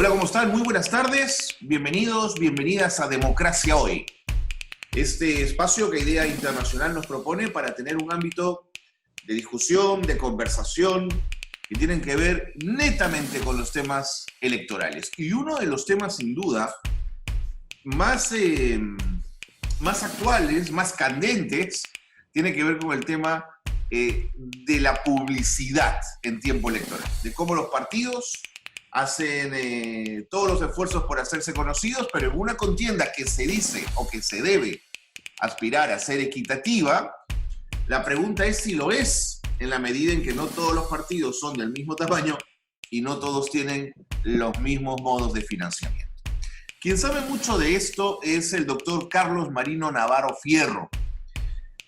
Hola, ¿cómo están? Muy buenas tardes. Bienvenidos, bienvenidas a Democracia Hoy. Este espacio que Idea Internacional nos propone para tener un ámbito de discusión, de conversación, que tienen que ver netamente con los temas electorales. Y uno de los temas, sin duda, más actuales, más candentes, tiene que ver con el tema de la publicidad en tiempo electoral, de cómo los partidos hacen todos los esfuerzos por hacerse conocidos, pero en una contienda que se dice o que se debe aspirar a ser equitativa, la pregunta es si lo es, en la medida en que no todos los partidos son del mismo tamaño y no todos tienen los mismos modos de financiamiento. Quien sabe mucho de esto es el doctor Carlos Marino Navarro Fierro.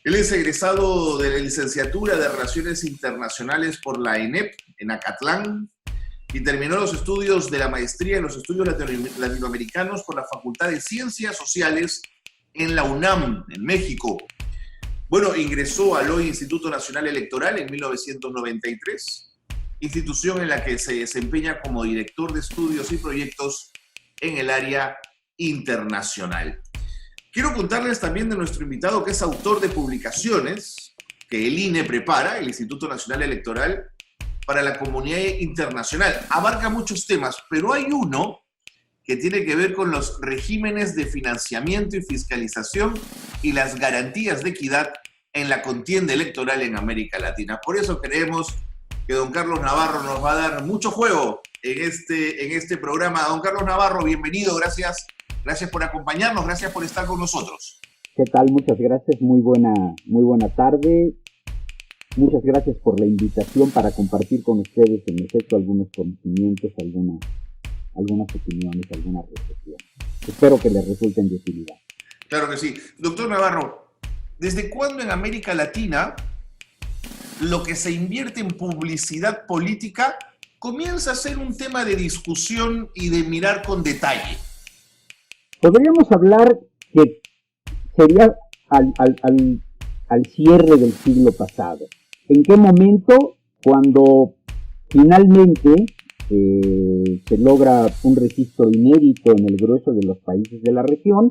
Él es egresado de la licenciatura de Relaciones Internacionales por la ENEP en Acatlán y terminó los estudios de la maestría en los estudios latinoamericanos por la Facultad de Ciencias Sociales en la UNAM, en México. Bueno, ingresó al hoy Instituto Nacional Electoral en 1993, institución en la que se desempeña como director de estudios y proyectos en el área internacional. Quiero contarles también de nuestro invitado, que es autor de publicaciones que el INE prepara, el Instituto Nacional Electoral, para la comunidad internacional. Abarca muchos temas, pero hay uno que tiene que ver con los regímenes de financiamiento y fiscalización y las garantías de equidad en la contienda electoral en América Latina. Por eso creemos que don Carlos Navarro nos va a dar mucho juego en este programa. Don Carlos Navarro, bienvenido, gracias por acompañarnos, gracias por estar con nosotros. ¿Qué tal? Muchas gracias, muy buena tarde. Muchas gracias por la invitación para compartir con ustedes, en efecto, algunos conocimientos, algunas opiniones, algunas reflexiones. Espero que les resulten de utilidad. Claro que sí. Doctor Navarro, ¿desde cuándo en América Latina lo que se invierte en publicidad política comienza a ser un tema de discusión y de mirar con detalle? Podríamos hablar que sería al cierre del siglo pasado. ¿En qué momento? Cuando finalmente se logra un registro inédito en el grueso de los países de la región,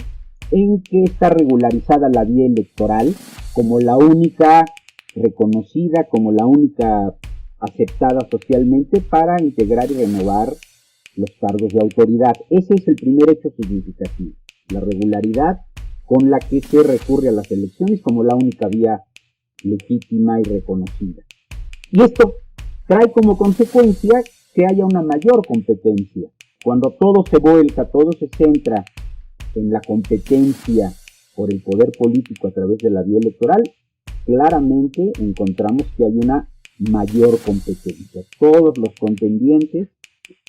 en que está regularizada la vía electoral como la única reconocida, como la única aceptada socialmente para integrar y renovar los cargos de autoridad. Ese es el primer hecho significativo, la regularidad con la que se recurre a las elecciones como la única vía legítima y reconocida. Y esto trae como consecuencia que haya una mayor competencia. Cuando todo se vuelca, todo se centra en la competencia por el poder político a través de la vía electoral, claramente encontramos que hay una mayor competencia. Todos los contendientes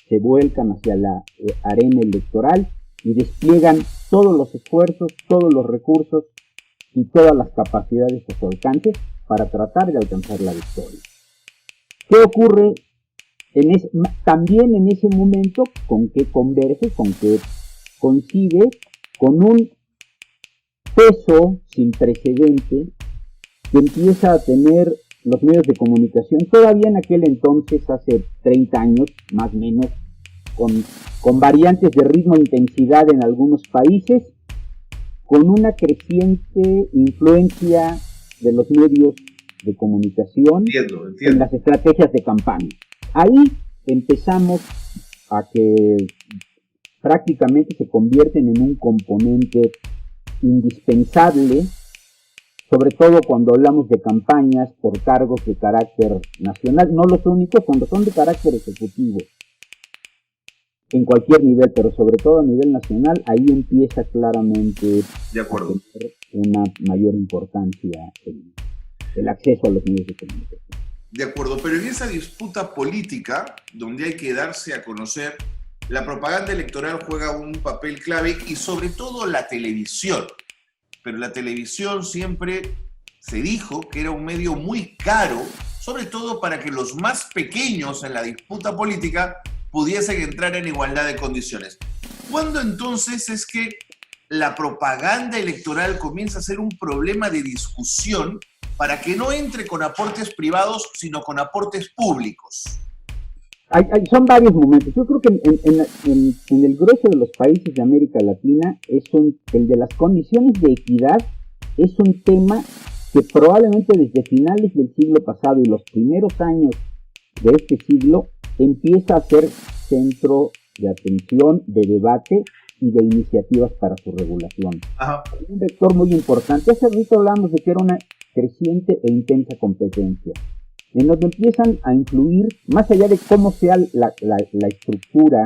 se vuelcan hacia la arena electoral y despliegan todos los esfuerzos, todos los recursos y todas las capacidades a su alcance para tratar de alcanzar la victoria. ¿Qué ocurre también en ese momento? Con que converge, con que coincide con un peso sin precedente que empieza a tener los medios de comunicación, todavía en aquel entonces, hace 30 años, más o menos, con variantes de ritmo e intensidad en algunos países, con una creciente influencia de los medios de comunicación en las estrategias de campaña. Ahí empezamos a que prácticamente se convierten en un componente indispensable, sobre todo cuando hablamos de campañas por cargos de carácter nacional, no los únicos, cuando son de carácter ejecutivo, en cualquier nivel, pero sobre todo a nivel nacional, ahí empieza claramente a tener una mayor importancia el acceso a los medios de comunicación. De acuerdo, pero en esa disputa política, donde hay que darse a conocer, la propaganda electoral juega un papel clave y sobre todo la televisión. Pero la televisión siempre se dijo que era un medio muy caro, sobre todo para que los más pequeños en la disputa política pudiesen entrar en igualdad de condiciones. ¿Cuándo entonces es que la propaganda electoral comienza a ser un problema de discusión para que no entre con aportes privados, sino con aportes públicos? Son varios momentos. Yo creo que en el grueso de los países de América Latina el de las condiciones de equidad es un tema que probablemente desde finales del siglo pasado y los primeros años de este siglo empieza a ser centro de atención, de debate y de iniciativas para su regulación. Ajá. Un vector muy importante. Hace rato hablamos de que era una creciente e intensa competencia, en donde empiezan a influir, más allá de cómo sea la estructura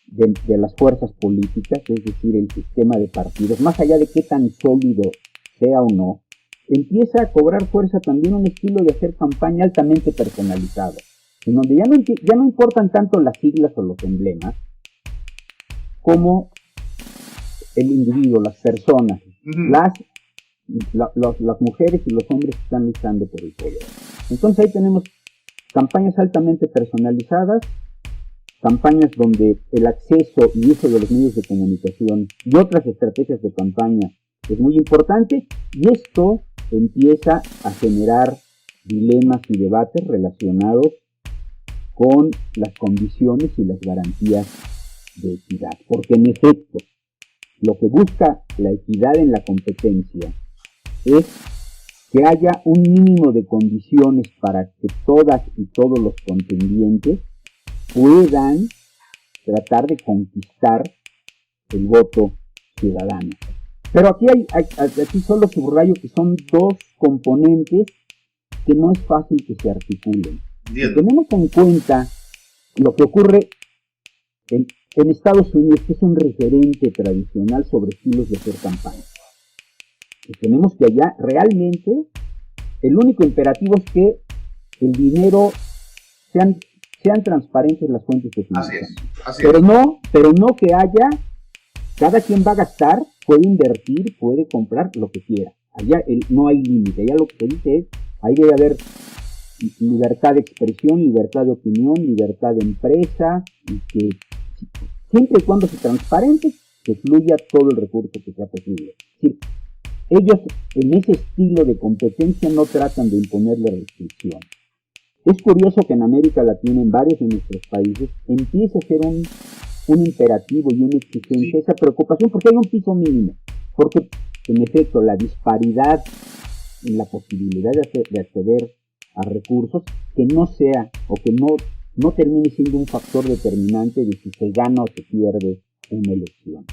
de las fuerzas políticas, es decir, el sistema de partidos, más allá de qué tan sólido sea o no, empieza a cobrar fuerza también un estilo de hacer campaña altamente personalizado, en donde ya no importan tanto las siglas o los emblemas, como el individuo, las personas, las mujeres y los hombres que están luchando por el poder. Entonces ahí tenemos campañas altamente personalizadas, campañas donde el acceso y uso de los medios de comunicación y otras estrategias de campaña es muy importante, y esto empieza a generar dilemas y debates relacionados con las condiciones y las garantías de equidad, porque en efecto lo que busca la equidad en la competencia es que haya un mínimo de condiciones para que todas y todos los contendientes puedan tratar de conquistar el voto ciudadano. Pero aquí solo subrayo que son dos componentes que no es fácil que se articulen. Si tenemos en cuenta lo que ocurre en Estados Unidos, que es un referente tradicional sobre estilos de hacer campaña, y tenemos que allá realmente el único imperativo es que el dinero sean transparentes las fuentes de financiación. Pero no que haya, cada quien va a gastar, puede invertir, puede comprar lo que quiera. Allá no hay límite. Allá lo que se dice es, ahí debe haber libertad de expresión, libertad de opinión, libertad de empresa, y que siempre y cuando se transparente, que fluya todo el recurso que sea posible. Es decir, ellos en ese estilo de competencia no tratan de imponerle restricción. Es curioso que en América Latina, en varios de nuestros países, empiece a ser un imperativo y una exigencia, esa preocupación, porque hay un piso mínimo, porque en efecto la disparidad en la posibilidad de acceder a recursos, que no sea o que no termine siendo un factor determinante de si se gana o se pierde una elección.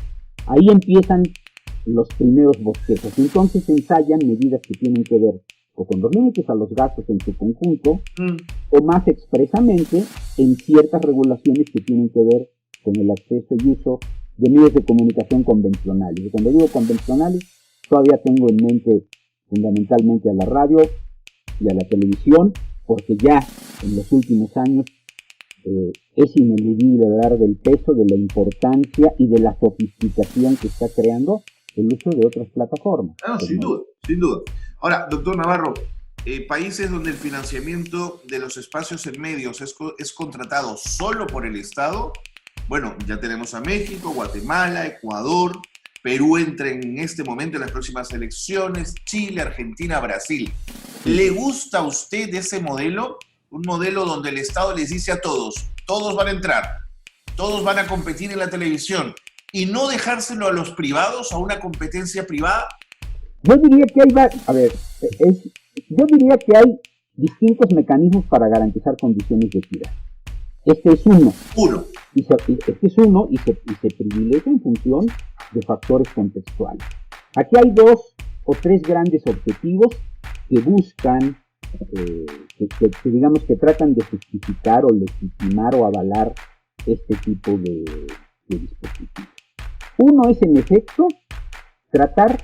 Ahí empiezan los primeros bosquejos. Entonces se ensayan medidas que tienen que ver o con los límites a los gastos en su conjunto, o más expresamente en ciertas regulaciones que tienen que ver con el acceso y uso de medios de comunicación convencionales. Y cuando digo convencionales, todavía tengo en mente fundamentalmente a la radio y a la televisión, porque ya en los últimos años es ineludible hablar del peso, de la importancia y de la sofisticación que está creando el uso de otras plataformas. Sin duda, sin duda. Ahora, doctor Navarro, países donde el financiamiento de los espacios en medios es contratado solo por el Estado, bueno, ya tenemos a México, Guatemala, Ecuador, Perú entra en este momento en las próximas elecciones, Chile, Argentina, Brasil. ¿Le gusta a usted ese modelo? Un modelo donde el Estado les dice a todos van a entrar, todos van a competir en la televisión, y no dejárselo a los privados, a una competencia privada. Yo diría que hay distintos mecanismos para garantizar condiciones de equidad. Este es uno. Y se privilegia en función de factores contextuales. Aquí hay 2 o 3 grandes objetivos que buscan, que digamos que tratan de justificar o legitimar o avalar este tipo de dispositivos. Uno es, en efecto, tratar,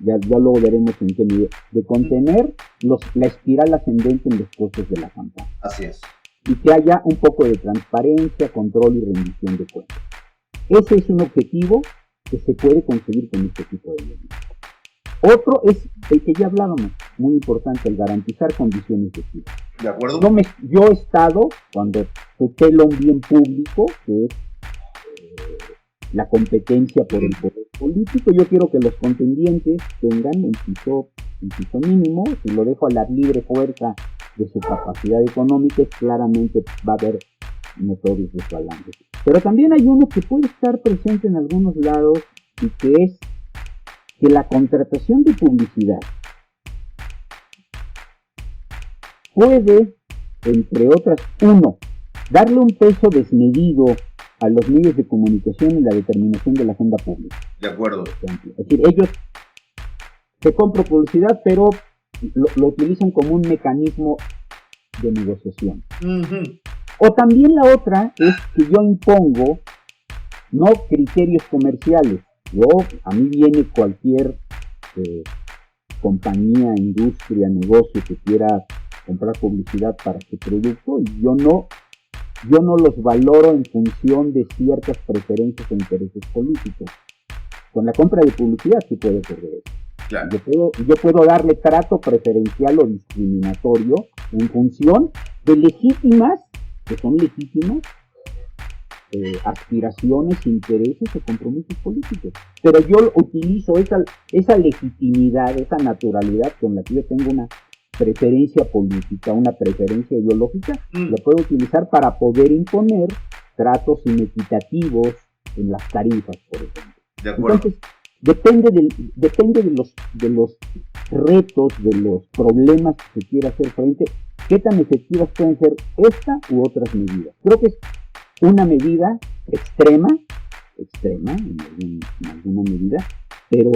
ya luego veremos en qué medida, de contener la espiral ascendente en los costos de la campaña. Así es. Y que haya un poco de transparencia, control y rendición de cuentas. Ese es un objetivo que se puede conseguir con este tipo de medidas. Otro es el que ya hablábamos, muy importante, el garantizar condiciones de equidad. ¿De acuerdo? Yo he estado, cuando tutelo un bien público, que es la competencia por el poder político, yo quiero que los contendientes tengan un piso mínimo, si lo dejo a la libre fuerza de su capacidad económica, claramente va a haber notorios desbalances. Pero también hay uno que puede estar presente en algunos lados y que es que la contratación de publicidad puede, entre otras, uno, darle un peso desmedido a los medios de comunicación en la determinación de la agenda pública. De acuerdo. Es decir, ellos se compran publicidad, pero lo utilizan como un mecanismo de negociación. Uh-huh. O también la otra es que yo impongo no criterios comerciales. A mí viene cualquier compañía, industria, negocio que quiera comprar publicidad para su producto y yo no los valoro en función de ciertas preferencias e intereses políticos. Con la compra de publicidad sí puede ocurrir eso. Claro. Yo puedo darle trato preferencial o discriminatorio en función de legítimas, que son legítimas, aspiraciones, intereses o compromisos políticos. Pero yo utilizo esa legitimidad, esa naturalidad con la que yo tengo una preferencia política, una preferencia ideológica, lo puedo utilizar para poder imponer tratos inequitativos en las tarifas, por ejemplo. De acuerdo. Entonces, depende de los retos, de los problemas que se quiera hacer frente, qué tan efectivas pueden ser esta u otras medidas. Creo que es una medida extrema en alguna medida, pero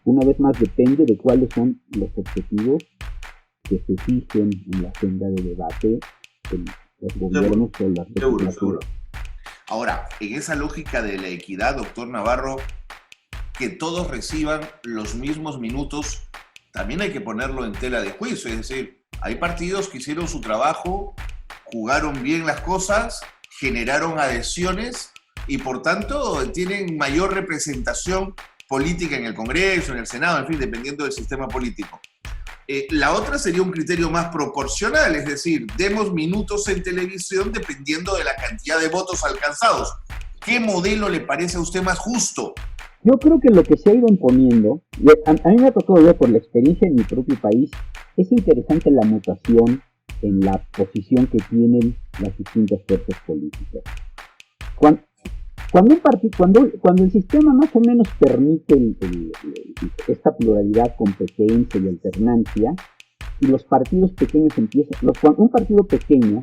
una vez más depende de cuáles son los objetivos que se fijen en la agenda de debate en los gobiernos o las legislaturas. Seguro. Ahora, en esa lógica de la equidad, doctor Navarro, que todos reciban los mismos minutos, también hay que ponerlo en tela de juicio. Es decir, hay partidos que hicieron su trabajo, jugaron bien las cosas, generaron adhesiones y por tanto tienen mayor representación política en el Congreso, en el Senado, en fin, dependiendo del sistema político. La otra sería un criterio más proporcional, es decir, demos minutos en televisión dependiendo de la cantidad de votos alcanzados. ¿Qué modelo le parece a usted más justo? Yo creo que lo que se ha ido imponiendo, a mí me ha tocado ver por la experiencia en mi propio país, es interesante la mutación en la posición que tienen las distintas fuerzas políticas. Cuando el sistema más o menos permite esta pluralidad, competencia y alternancia, y los partidos pequeños un partido pequeño,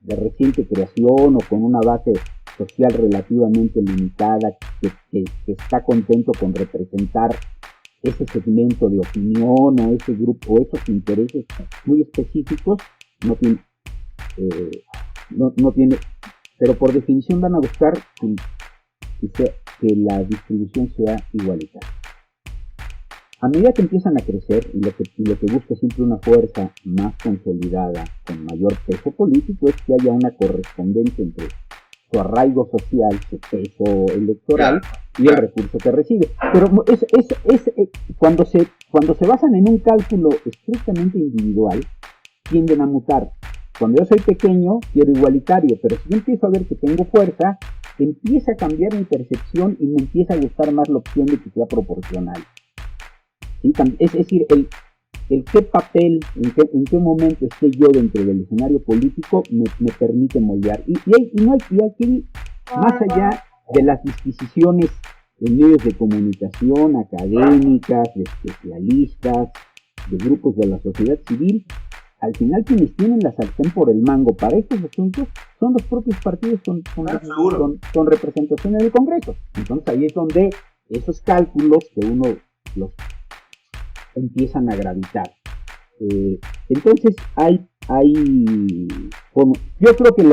de reciente creación o con una base social relativamente limitada, que está contento con representar ese segmento de opinión o ese grupo, o esos intereses muy específicos, no tiene, pero por definición van a buscar que la distribución sea igualitaria. A medida que empiezan a crecer, y lo que busca siempre una fuerza más consolidada, con mayor peso político, es que haya una correspondencia entre su arraigo social, su peso electoral y el recurso que recibe. Pero cuando se basan en un cálculo estrictamente individual, tienden a mutar. Cuando yo soy pequeño, quiero igualitario, pero si yo empiezo a ver que tengo fuerza, empieza a cambiar mi percepción y me empieza a gustar más la opción de que sea proporcional. Es decir, el qué papel, en qué momento esté yo dentro del escenario político me permite moldear. Y aquí, más allá de las disquisiciones en medios de comunicación, académicas, de especialistas, de grupos de la sociedad civil, al final quienes tienen la sartén por el mango para estos asuntos son los propios partidos con representación en el Congreso. Entonces ahí es donde esos cálculos que uno los empiezan a gravitar. Entonces yo creo que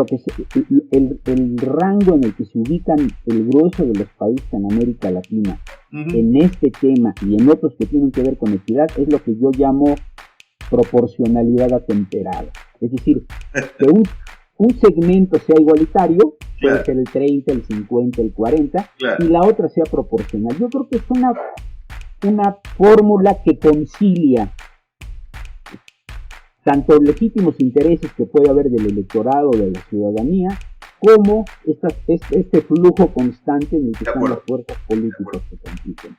el rango en el que se ubican el grueso de los países en América Latina en este tema y en otros que tienen que ver con equidad es lo que yo llamo proporcionalidad atemperada. Es decir, que un segmento sea igualitario, puede ser el 30, el 50, el 40, y la otra sea proporcional. Yo creo que es una fórmula que concilia tanto legítimos intereses que puede haber del electorado, de la ciudadanía, como este flujo constante en el que están las fuerzas políticas que compiten.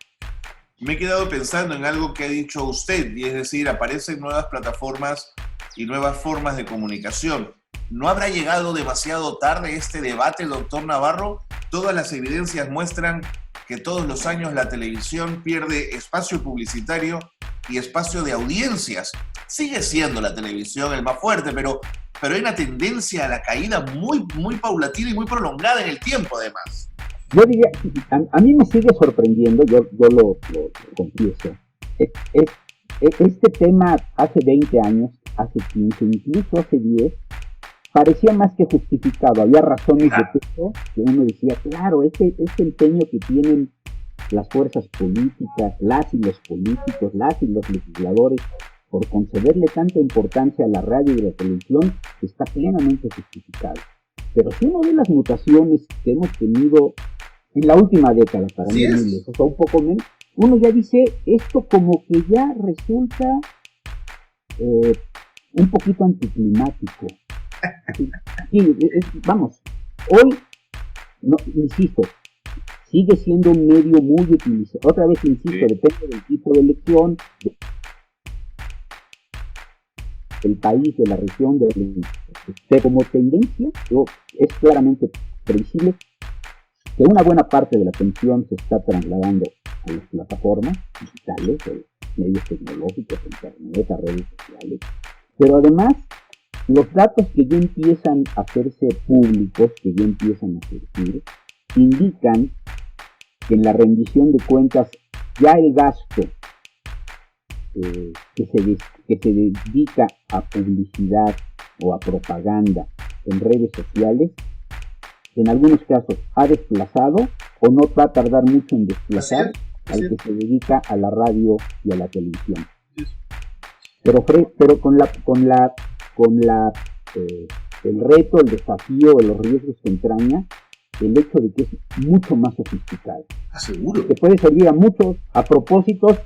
Me he quedado pensando en algo que ha dicho usted, y es decir, aparecen nuevas plataformas y nuevas formas de comunicación. ¿No habrá llegado demasiado tarde este debate, doctor Navarro? Todas las evidencias muestran que todos los años la televisión pierde espacio publicitario y espacio de audiencias. Sigue siendo la televisión el más fuerte, pero hay una tendencia a la caída muy paulatina y muy prolongada en el tiempo, además. Yo diría, a mí me sigue sorprendiendo, yo lo confieso. Este tema hace 20 años, hace 15, incluso hace 10, parecía más que justificado. Había razones de peso que uno decía, claro, este empeño que tienen las fuerzas políticas, las y los políticos, las y los legisladores, por concederle tanta importancia a la radio y la televisión, está plenamente justificado. Pero si uno ve las mutaciones que hemos tenido en la última década, para mí muy lejos, o un poco menos, uno ya dice, esto como que ya resulta un poquito anticlimático. Sí, vamos, hoy, no, insisto, sigue siendo un medio muy utilizado. Otra vez insisto, depende del tipo de elección, del país, de la región, pero como tendencia, es claramente previsible que una buena parte de la atención se está trasladando a las plataformas digitales, a los medios tecnológicos, internet, a redes sociales, pero además los datos que ya empiezan a hacerse públicos, que ya empiezan a surgir, indican que en la rendición de cuentas ya el gasto que se dedica a publicidad o a propaganda en redes sociales, en algunos casos ha desplazado o no va a tardar mucho en desplazar al que se dedica a la radio y a la televisión. Pero con el reto, el desafío, los riesgos que entraña el hecho de que es mucho más sofisticado. Seguro. Que puede servir a muchos, a propósitos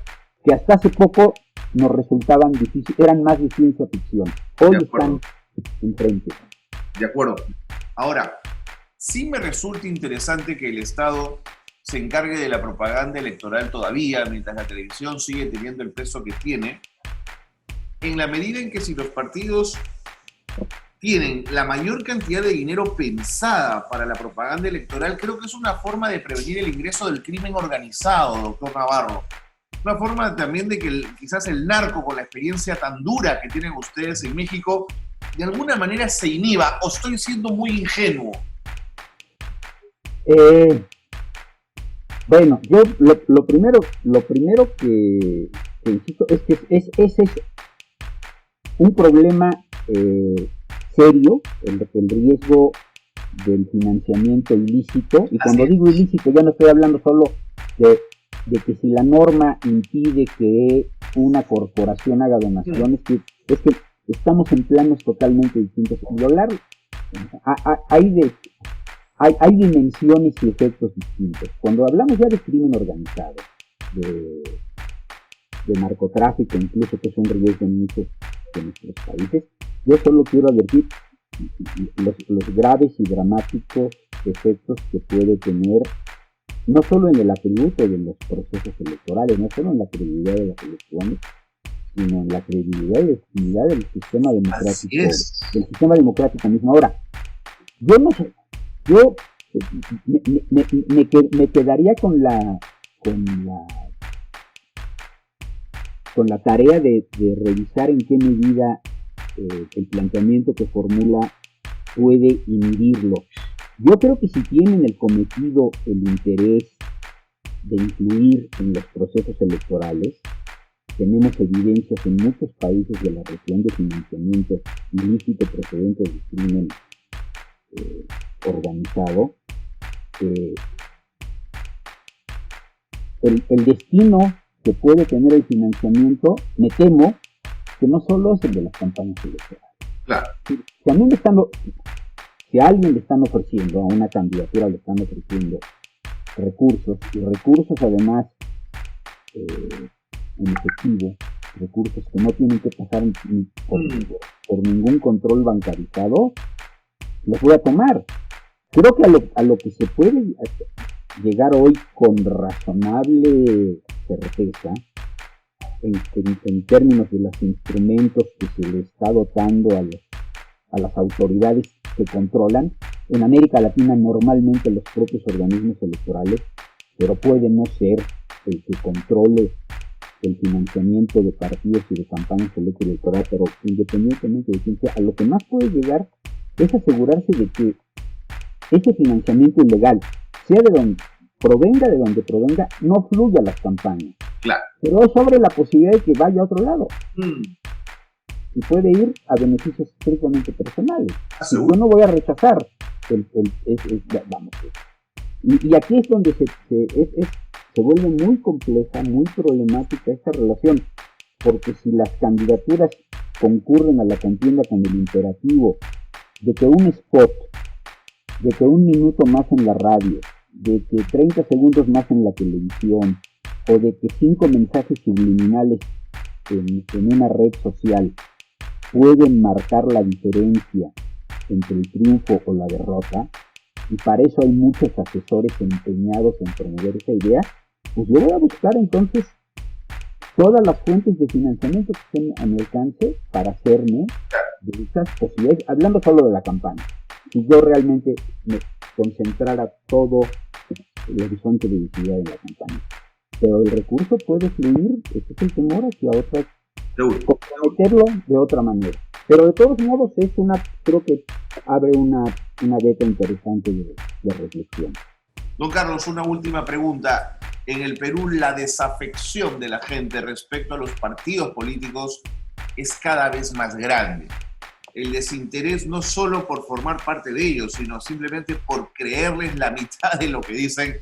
que hasta hace poco nos resultaban difíciles, eran más de ciencia ficción. Hoy están enfrente. De acuerdo. Ahora, sí me resulta interesante que el Estado se encargue de la propaganda electoral todavía, mientras la televisión sigue teniendo el peso que tiene, en la medida en que si los partidos tienen la mayor cantidad de dinero pensada para la propaganda electoral, creo que es una forma de prevenir el ingreso del crimen organizado, doctor Navarro. Una forma también de que quizás el narco, con la experiencia tan dura que tienen ustedes en México, de alguna manera se inhiba, o estoy siendo muy ingenuo. Bueno, yo lo primero que insisto es que ese es un problema serio, el riesgo del financiamiento ilícito, y cuando digo ilícito ya no estoy hablando solo de que si la norma impide que una corporación haga donaciones, es que estamos en planos totalmente distintos. Hay dimensiones y efectos distintos. Cuando hablamos ya de crimen organizado, de narcotráfico, incluso, que es un riesgo en muchos de nuestros países, yo solo quiero advertir los graves y dramáticos efectos que puede tener, no solo en el atributo de los procesos electorales, no solo en la credibilidad de las elecciones, sino en la credibilidad y legitimidad del sistema democrático, del sistema democrático mismo. Ahora, yo no sé, yo me quedaría con la tarea de revisar en qué medida el planteamiento que formula puede inhibirlo. Yo creo que si tienen el cometido, el interés de influir en los procesos electorales, tenemos evidencias en muchos países de la región de financiamiento ilícito procedente del crimen organizado. El destino que puede tener el financiamiento, me temo que no solo es el de las campañas electorales. Claro. Si a alguien le están ofreciendo, a una candidatura le están ofreciendo recursos, y recursos además en efectivo, recursos que no tienen que pasar por ningún control bancarizado, los voy a tomar. Creo que a lo que se puede llegar hoy con razonable certeza en términos de los instrumentos que se le está dotando a las autoridades que controlan. En América Latina normalmente los propios organismos electorales, pero puede no ser el que controle el financiamiento de partidos y de campañas electorales, pero independientemente de quién sea, a lo que más puede llegar es asegurarse de que ese financiamiento ilegal, sea de donde provenga, no fluya a las campañas. Claro. Pero eso abre la posibilidad de que vaya a otro lado. Y puede ir a beneficios estrictamente personales. Yo no voy a rechazar y aquí es donde se vuelve muy compleja, muy problemática esta relación, porque si las candidaturas concurren a la contienda con el imperativo de que un spot, de que un minuto más en la radio, de que 30 segundos más en la televisión, o de que 5 mensajes subliminales en una red social pueden marcar la diferencia entre el triunfo o la derrota, y para eso hay muchos asesores empeñados en promover esa idea, pues yo voy a buscar entonces todas las fuentes de financiamiento que estén a mi alcance para hacerme de esas posibilidades, hablando solo de la campaña. Si yo realmente me concentrara todo el horizonte de visibilidad en la campaña. Pero el recurso puede fluir, ese es el temor hacia otras, comprometerlo de otra manera. Pero de todos modos creo que abre una beta interesante de reflexión. Don Carlos, una última pregunta. En el Perú, la desafección de la gente respecto a los partidos políticos es cada vez más grande. El desinterés no solo por formar parte de ellos, sino simplemente por creerles la mitad de lo que dicen.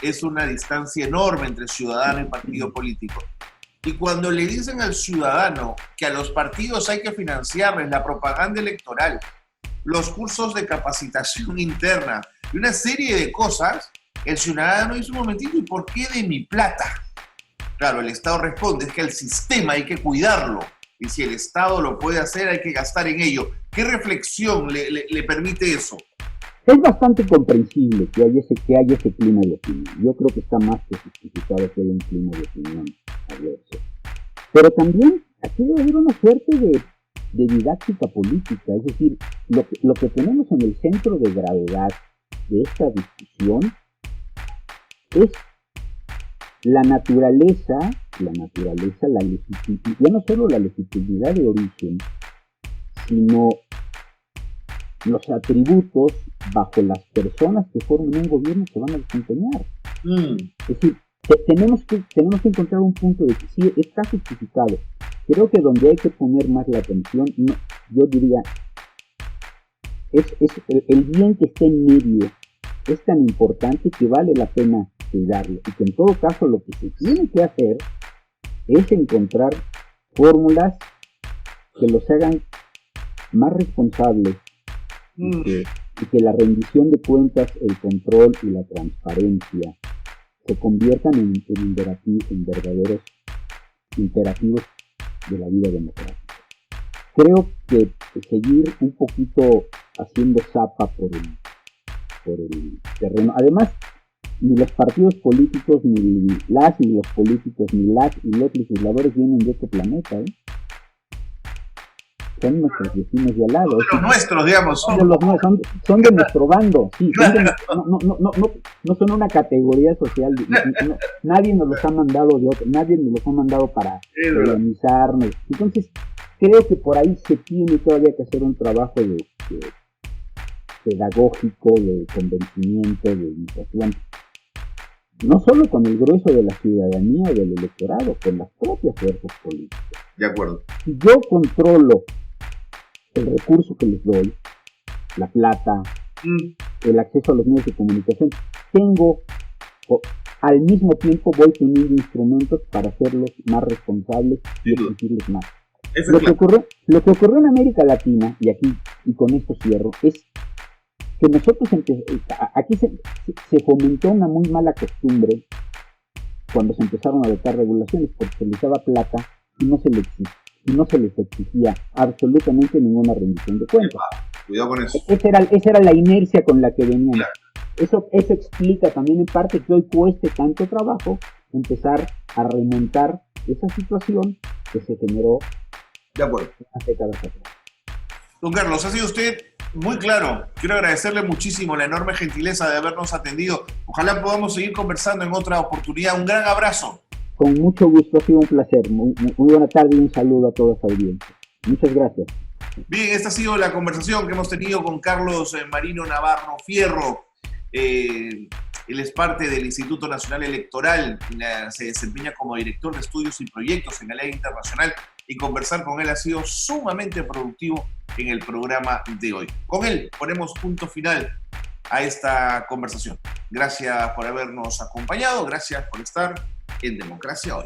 Es una distancia enorme entre ciudadano y partido político. Y cuando le dicen al ciudadano que a los partidos hay que financiarles la propaganda electoral, los cursos de capacitación interna y una serie de cosas, el ciudadano dice un momentito, ¿y por qué de mi plata? Claro, el Estado responde, es que el sistema hay que cuidarlo. Y si el Estado lo puede hacer, hay que gastar en ello. ¿Qué reflexión le permite eso? Es bastante comprensible que haya ese clima de opinión. Yo creo que está más que justificado que haya un clima de opinión adverso. Pero también aquí debe haber una suerte de didáctica política. Es decir, lo que tenemos en el centro de gravedad de esta discusión es la naturaleza, la legitimidad, ya no solo la legitimidad de origen, sino los atributos bajo las personas que forman un gobierno se van a desempeñar. Es decir, tenemos que encontrar un punto de que sí está justificado. Creo que donde hay que poner más la atención, yo diría, es el bien que está en medio, es tan importante que vale la pena cuidarlo. Y que en todo caso lo que se tiene que hacer es encontrar fórmulas que los hagan más responsables y que la rendición de cuentas, el control y la transparencia se conviertan en verdaderos imperativos de la vida democrática. Creo que seguir un poquito haciendo zapa por el terreno, además ni los partidos políticos, ni las y los políticos, ni las y los legisladores vienen de otro planeta, son nuestros vecinos de al lado. Los nuestros, digamos. Son de nuestro bando, sí. Claro. No son una categoría social. Nadie nos los ha mandado nadie nos los ha mandado para organizarnos. Entonces, creo que por ahí se tiene todavía que hacer un trabajo de pedagógico, de convencimiento, de educación. No solo con el grueso de la ciudadanía o del electorado, con las propias fuerzas políticas. De acuerdo. Si yo controlo el recurso que les doy, la plata, el acceso a los medios de comunicación, al mismo tiempo voy teniendo instrumentos para hacerlos más responsables y exigirles más. Lo que ocurrió en América Latina, y con esto cierro, es que nosotros aquí se fomentó una muy mala costumbre cuando se empezaron a vetar regulaciones, porque se les daba plata y no se les exigía absolutamente ninguna rendición de cuentas. Cuidado con eso. Esa era la inercia con la que venían. Claro. Eso explica también en parte que hoy cueste tanto trabajo empezar a remontar esa situación que se generó De acuerdo. unas décadas atrás. Don Carlos, ha sido usted muy claro. Quiero agradecerle muchísimo la enorme gentileza de habernos atendido. Ojalá podamos seguir conversando en otra oportunidad. Un gran abrazo. Con mucho gusto, ha sido un placer. Muy buena tarde y un saludo a toda esa audiencia. Muchas gracias. Bien, esta ha sido la conversación que hemos tenido con Carlos Marino Navarro Fierro. Él es parte del Instituto Nacional Electoral, se desempeña como director de estudios y proyectos en la ley internacional, y conversar con él ha sido sumamente productivo en el programa de hoy. Con él ponemos punto final a esta conversación. Gracias por habernos acompañado, gracias por estar en Democracia Hoy.